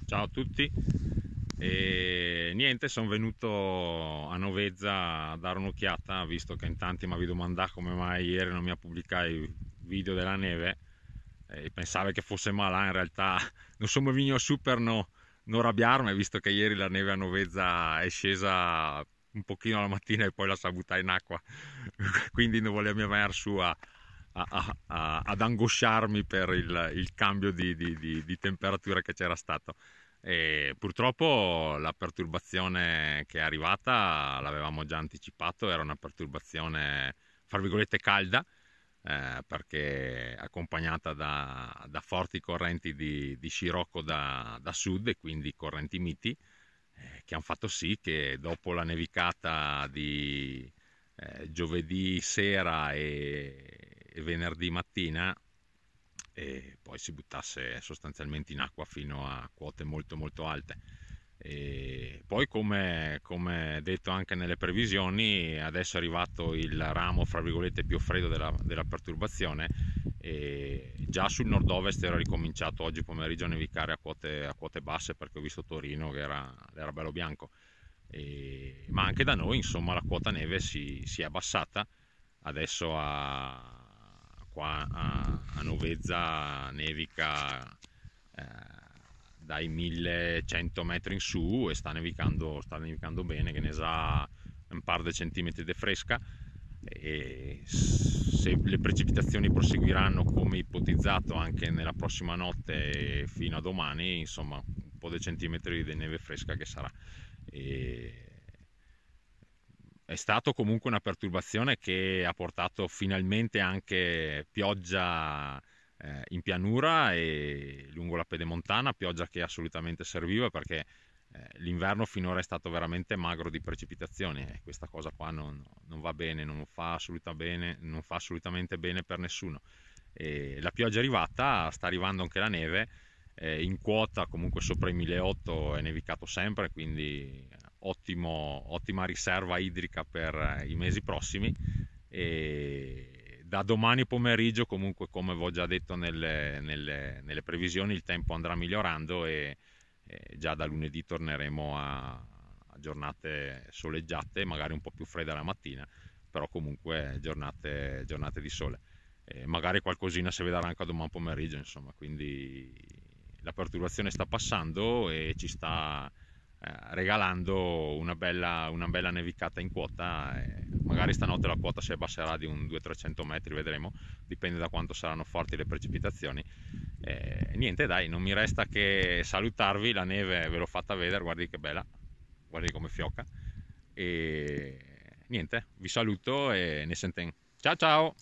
Ciao a tutti. E niente, sono venuto a Novezza a dare un'occhiata, visto che in tanti mi avevo domandato come mai ieri non mi ha pubblicato i video della neve e pensavo che fosse male. In realtà non sono venuto su per non arrabbiarmi, visto che ieri la neve a Novezza è scesa un pochino la mattina e poi la sa buttare in acqua, quindi non volevo mai su ad angosciarmi per il cambio di temperatura che c'era stato. E purtroppo la perturbazione che è arrivata l'avevamo già anticipato, era una perturbazione fra virgolette calda, perché accompagnata da forti correnti di scirocco da sud, e quindi correnti miti, che hanno fatto sì che dopo la nevicata di giovedì sera e venerdì mattina e poi si buttasse sostanzialmente in acqua fino a quote molto molto alte. E poi come detto anche nelle previsioni, adesso è arrivato il ramo fra virgolette più freddo della perturbazione, e già sul nord-ovest era ricominciato oggi pomeriggio a nevicare a quote basse, perché ho visto Torino che era bello bianco. Ma anche da noi insomma la quota neve si è abbassata. Adesso qua a Novezza nevica dai 1100 metri in su e sta nevicando bene, che ne sa un par di centimetri di fresca. E se le precipitazioni proseguiranno come ipotizzato anche nella prossima notte e fino a domani, insomma un po' di centimetri di neve fresca che sarà. E è stato comunque una perturbazione che ha portato finalmente anche pioggia in pianura e lungo la pedemontana, pioggia che assolutamente serviva, perché l'inverno finora è stato veramente magro di precipitazioni e questa cosa qua non va bene, non fa assolutamente bene per nessuno. E la pioggia è arrivata, sta arrivando anche la neve, in quota comunque sopra i 1800 è nevicato sempre, quindi ottima riserva idrica per i mesi prossimi. E da domani pomeriggio comunque, come vi ho già detto nelle previsioni, il tempo andrà migliorando e già da lunedì torneremo a giornate soleggiate, magari un po' più fredde la mattina, però comunque giornate di sole. Magari qualcosina si vedrà anche domani pomeriggio, insomma, quindi la perturbazione sta passando e ci sta regalando una bella nevicata in quota. Magari stanotte la quota si abbasserà di un 200-300 metri, vedremo, dipende da quanto saranno forti le precipitazioni. Niente, dai, non mi resta che salutarvi. La neve ve l'ho fatta vedere, guardi che bella, guardi come fiocca. E niente, vi saluto e ne senten. Ciao ciao.